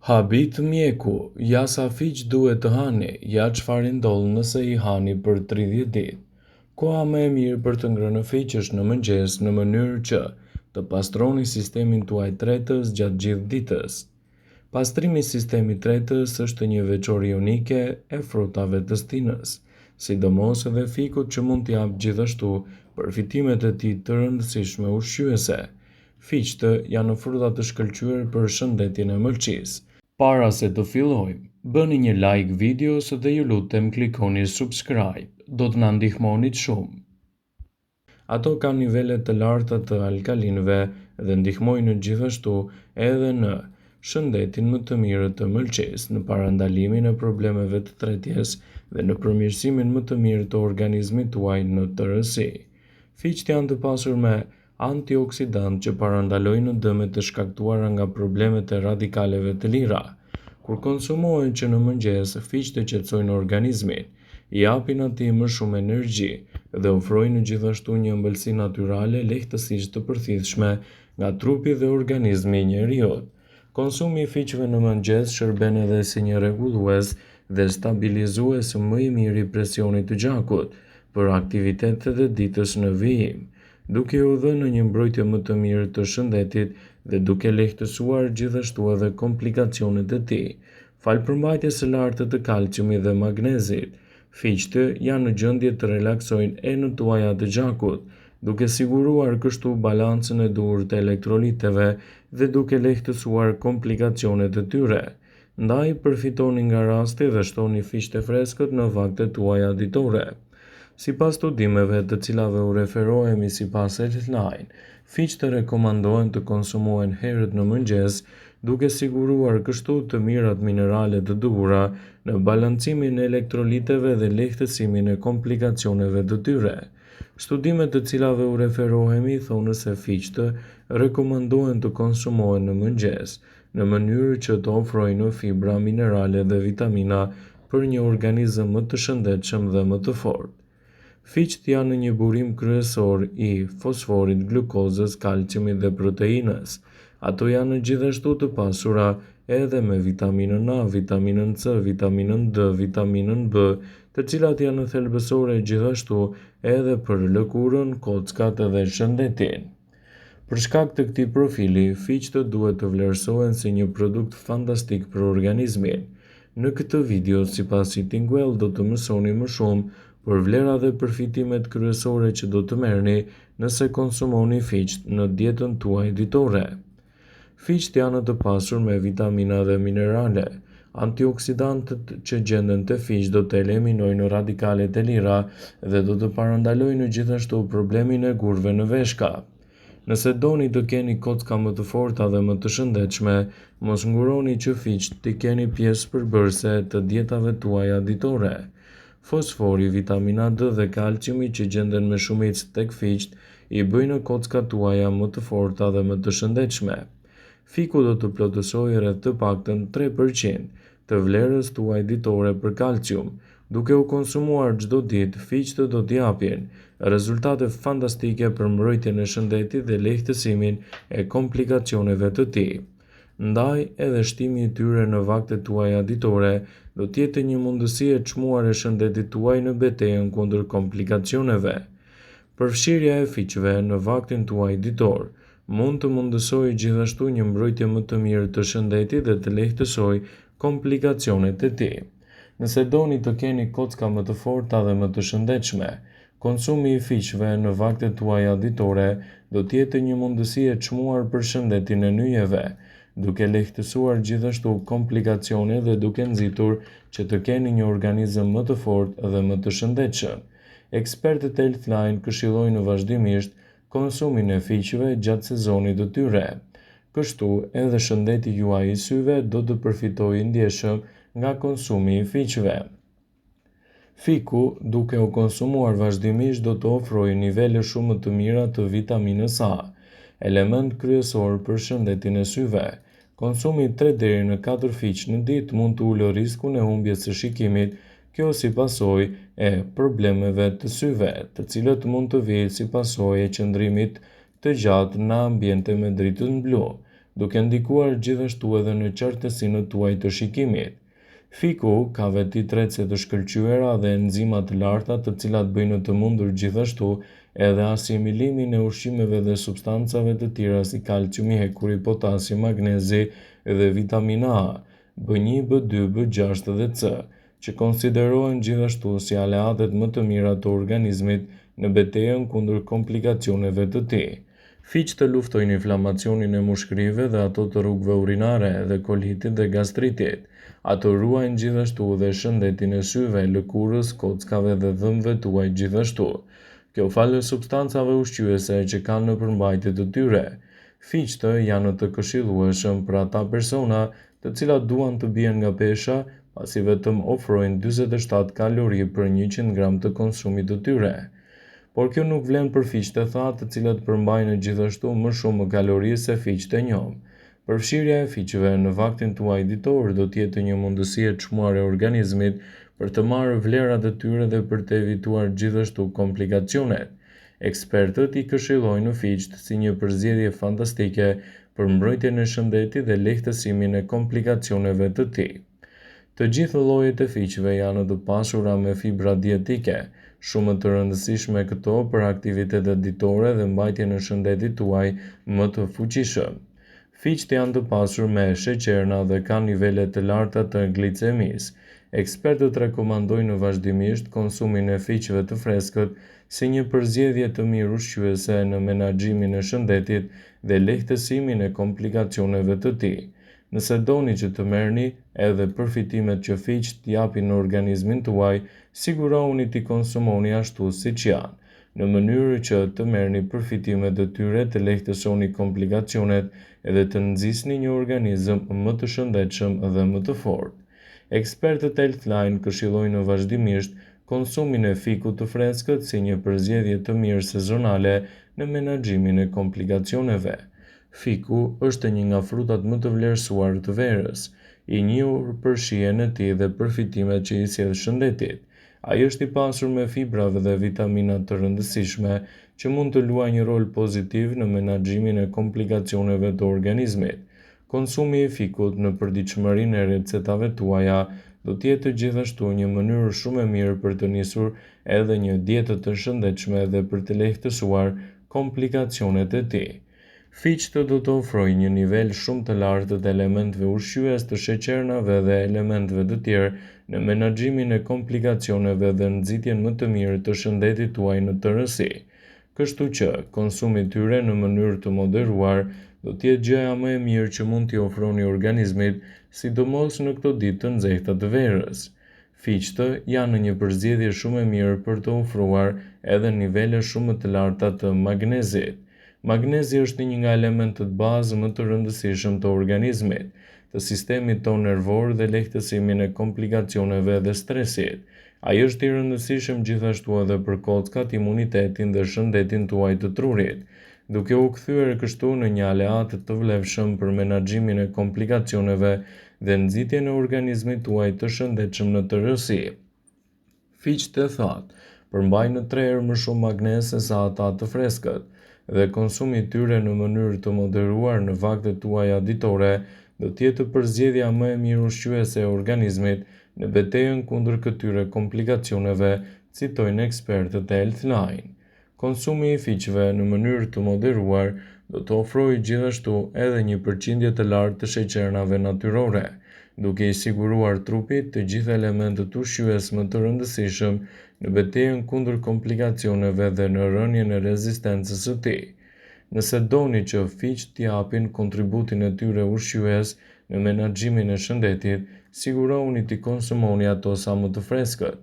Habit mjeku, ja sa fiq duhet të hani, ja çfarë ndodh nëse I hani për 30 ditë. Koha më e mirë për të ngrënë fiq është në mëngjes në mënyrë që të pastroni sistemin tuaj tretës gjatë gjithë ditës. Pastrimi I sistemit tretës është një veçori unike e frutave të stinës, sidomos edhe fikut që mund t'jap gjithashtu përfitimet e tij të rëndësishme ushqyese. Fiqtë janë fruta të shkëlqyer për shëndetjen e mëlçisë. Para se të fillojmë, bëni një like videos dhe ju lutem klikoni subscribe, do të na ndihmonit shumë. Ato kanë nivele të larta të alkalinëve dhe ndihmojnë gjithashtu edhe në shëndetin më të mirë të mëlçisë, në parandalimin e problemeve të tretjes dhe në përmirësimin më të mirë të organizmit tuaj në tërësi. Fiqt janë të pasur me antioksidantë që parandalojnë dëmet të shkaktuara nga problemet e radikaleve të lira. Kur konsumohen që në mëngjes, fiqtë qetësojnë organizmin, I japin atij më shumë energji dhe ofrojnë gjithashtu një ëmbëlsi natyrale lehtësisht të përthithshme nga trupi dhe organizmi I njeriut. Konsumi I fiqeve në mëngjes shërben edhe si një rregullues dhe stabilizues më I miri I presionit të gjakut për aktivitetet e ditës në vijim, duke u dhënë një mbrojtje më të mirë të shëndetit dhe duke lehtësuar gjithashtu edhe komplikacionet e tij. Falë përmbajtjes së lartë të kalciumit dhe magnezit, fiqtë janë në gjendje të relaksojnë enët tuaja të gjakut, duke siguruar kështu balancën e duhur të elektroliteve dhe duke lehtësuar komplikacionet e tyre. Ndaj përfitoni nga rasti dhe shtoni fiqt e freskët në vaktet tuaja ditore. Sipas studimeve të cilave u referohemi sipas Healthline, fiqtë rekomandohen të konsumohen herët në mëngjes, duke siguruar kështu të mirat minerale të duhura në balancimin e elektroliteve dhe lehtësimin e komplikacioneve të tyre. Studimet të cilave u referohemi thonë se fiqtë rekomandohen të konsumohen në mëngjes, në mënyrë që të ofrojnë fibra, minerale dhe vitamina për një organizëm më të shëndetshëm dhe më të fortë. Fiqt janë një burim kryesor I fosforit, glukozës, kalciumit dhe proteinës. Ato janë gjithashtu të pasura edhe me vitaminën A, vitaminën C, vitaminën D, vitaminën B, të cilat janë thelbësore gjithashtu edhe për lëkurën, kockat dhe shëndetin. Për shkak të këtij profili, fiqtë duhet të vlerësohen si një produkt fantastik për organizmin. Në këtë video, sipas Eating-Well, do të mësoni më shumë për vlerat dhe përfitimet kryesore që do të merrni nëse konsumoni fiqt në dietën tuaj ditore. Fiqt janë të pasur me vitamina dhe minerale. Antioksidantët që gjenden te fiqt do të eliminojnë radikalet e lira dhe do të parandalojnë gjithashtu problemin e gurve në veshka. Nëse doni të keni kocka më të forta dhe më të shëndetshme, mos nguroni që fiqt t'i keni pjesë përbërëse të dietave tuaja ditore. Fosfori, vitamina D dhe kalciumi që gjenden me shumicë tek fiqt I bëjnë kockat tuaja më të forta dhe më të shëndetshme. Fiku do të plotësojë rreth të paktën 3% të vlerës tuaj ditore për kalcium. Duke u konsumuar çdo ditë, fiqtë do t'i japin rezultate fantastike për mbrojtjen e shëndetit dhe lehtësimin e komplikacioneve të tij. Ndaj edhe shtimi I tyre në vaktet tuaja ditore do t'jetë një mundësi e çmuar e shëndetit tuaj në betejën kundër komplikacioneve. Përfshirja e fiqeve në vaktin tuaj ditor mund të mundësojë gjithashtu një mbrojtje më të mirë të shëndetit dhe të lehtësojë komplikacionet e tij. Nëse doni të keni kocka më të forta dhe më të shëndetshme, konsumi I fiqeve në vaktet tuaja ditore do t'jetë një mundësi e çmuar për shëndetin e nyjeve, duke lehtësuar gjithashtu komplikacionet dhe duke nxitur që të keni një organizëm më të fortë dhe më të shëndetshëm. Ekspertët e Healthline këshillojnë vazhdimisht konsumin e fiqeve gjatë sezonit të tyre. Kështu edhe shëndeti juaj I syve do të përfitojë ndjeshëm nga konsumi I fiqeve. Fiku, duke u konsumuar vazhdimisht, do të ofrojë nivele shumë të mira të vitaminës A, element kryesor për shëndetin e syve. Konsumi 3 deri në 4 fiq në ditë mund të ulë riskun e humbjes së shikimit, kjo si pasojë e problemeve të syve, të cilët mund të vijë si pasojë e qëndrimit të gjatë në ambiente me dritën blu. duke ndikuar gjithashtu edhe në qartësinë tuaj të shikimit. Fiku ka veti trecë të shkëlqyera dhe enzima të larta të cilat bëjnë të mundur gjithashtu edhe asimilimin e ushqimeve dhe substancave të tjera si kalciumi, hekuri, potasi, magnezi dhe vitamina A, B1, B2, B6 dhe C, që konsiderohen gjithashtu si aleatet më të mira të organizmit në betejën kundër komplikacioneve të tij. Fiq të luftojnë inflamacionin e mushkërive dhe ato të rrugëve urinare dhe kolitit dhe gastritit. Ato ruajnë gjithashtu dhe shëndetin e syve, lëkurës, kockave dhe dhëmbëve tuaj gjithashtu. Kjo falë substancave ushqyese që kanë në përmbajtje të tyre. Fiqtë janë të këshillueshëm për ata persona të cilat duan të bien nga pesha, pasi vetëm ofrojnë 47 kalori për 100 gram të konsumit të tyre. Por kjo nuk vlen për fiqt e thatë, të cilat përmbajnë gjithashtu më shumë kalori se fiqt e njom. Përfshirja e fiqeve në vaktin tuaj ditor do të jetë një mundësi e çmuar e organizmit për të marrë vlerat e tyre dhe për të evituar gjithashtu komplikacionet. Ekspertët i këshillojnë fiqt si një përzgjedhje fantastike për mbrojtjen e shëndetit dhe lehtësimin e komplikacioneve të tij. Të gjithë llojet e fiqeve janë të pasura me fibra dietike, shumë të rëndësishme këto për aktivitetet ditore dhe mbajtjen e shëndetit tuaj më të fuqishëm. Fiqt janë të pasur me sheqerna dhe kanë nivele të larta të glicemisë. Ekspertët rekomandojnë vazhdimisht konsumin e fiqeve të freskët si një përzgjedhje të mirë ushqyese në menaxhimin e shëndetit dhe lehtësimin e komplikacioneve të tij. Nëse doni që të merrni edhe përfitimet që fiqt japin në organizmin tuaj, sigurohuni t'i konsumoni ashtu siç janë, në mënyrë që të merrni përfitimet e tyre, të lehtësoni komplikacionet edhe të nxisni një organizëm më të shëndetshëm dhe më të fortë. Ekspertët Healthline këshillojnë vazhdimisht konsumin e fikut të freskët si një përzgjedhje të mirë sezonale në menaxhimin e komplikacioneve. Fiku është një nga frutat më të vlerësuar të verës, i njohur për shijen e tij dhe përfitimet që i sjell shëndetit. Ai është i pasur me fibrave dhe vitamina të rëndësishme që mund të luajnë një rol pozitiv në menaxhimin e komplikacioneve të organizmit. Konsumi i fikut në përditshmërinë e recetave tuaja do të jetë gjithashtu një mënyrë shumë e mirë për të nisur edhe një dietë të shëndetshme dhe për të lehtësuar komplikacionet e tij. Fiqtë do të ofrojnë një nivel shumë të lartë të elementeve ushqyes, të sheqernave dhe elementeve të tjerë në menaxhimin e komplikacioneve dhe nxitjen më të mirë të shëndetit tuaj në tërësi. Kështu që konsumi i tyre në mënyrë të moderuar do të jetë gjëja më e mirë që mund t'i ofroni organizmit, sidomos në këto ditë të nxehta të verës. Fiqtë janë një përzgjedhje shumë e mirë për të ofruar edhe nivele shumë të larta të magnezit. Magnezi është një nga elementët bazë më të rëndësishëm të organizmit, të sistemit tonë nervor dhe lehtësimin e komplikacioneve dhe stresit. Ai është i rëndësishëm gjithashtu edhe për kockat, imunitetin dhe shëndetin tuaj të trurit, duke u kthyer kështu në një aleat të vlefshëm për menaxhimin e komplikacioneve dhe nxitjen e organizmit tuaj të shëndetshëm në tërësi. Fiqt e thatë përmbajnë 3 herë më shumë magnez se sa ata të freskët, dhe konsumi i tyre në mënyrë të moderuar në vaktet tuaja ditore do të jetë përzgjedhja më e mirë ushqyese e organizmit në betejën kundër këtyre komplikacioneve, citojnë ekspertët e Healthline. Konsumi i fiqeve në mënyrë të moderuar do të ofrojë gjithashtu edhe një përqindje të lartë të sheqernave natyrore, duke i siguruar trupit të gjithë elementët ushqyes më të rëndësishëm në betejën kundër komplikacioneve dhe në rënien e rezistencës së tij. Nëse doni që fiqt t'i japin kontributin e tyre ushqyes në menaxhimin e shëndetit, sigurohuni t'i konsumoni ato sa më të freskët.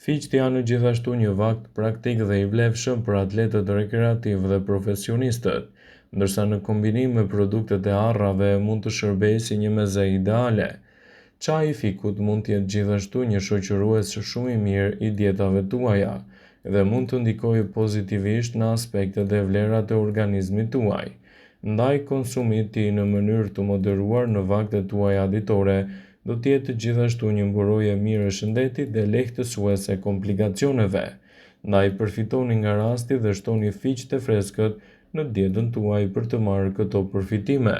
Fiqt janë gjithashtu një vakt praktik dhe i vlefshëm për atletët rekreativ dhe profesionistët, ndërsa në kombinim me produktet e arrave mund të shërbejë si një meze ideale. Çaji i fikut mund të jetë gjithashtu një shoqërues shumë i mirë i dietave tuaja dhe mund të ndikojë pozitivisht në aspektet dhe vlerat e organizmit tuaj. Ndaj konsumi i tij në mënyrë të moderuar në vaktet tuaja ditore do të jetë gjithashtu një mburojë e mirë e shëndetit dhe lehtësuese e komplikacioneve. Ndaj përfitoni nga rasti dhe shtoni fiqt e freskët në dietën tuaj për të marrë këto përfitime.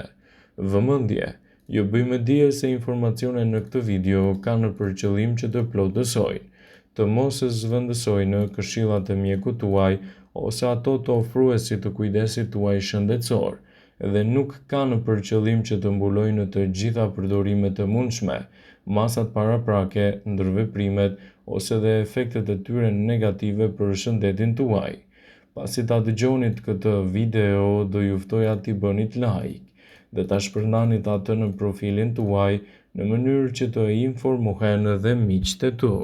Vëmendje: ju bëjmë dije se informacionet në këtë video kanë për qëllim që të plotësojnë, të mos zhvendësojnë këshillat e mjekut tuaj ose ato të ofruesit të kujdesit tuaj shëndetësor, dhe nuk kanë për qëllim që të mbulojnë të gjitha përdorimet e mundshme, masat paraprake, ndërveprimet ose dhe efektet e tyre negative për shëndetin tuaj. Pasi ta dëgjonit këtë video, do ju ftoja t'i bënit like dhe ta shpërndanit atë në profilin tuaj në mënyrë që të informohen dhe miqtë e tu.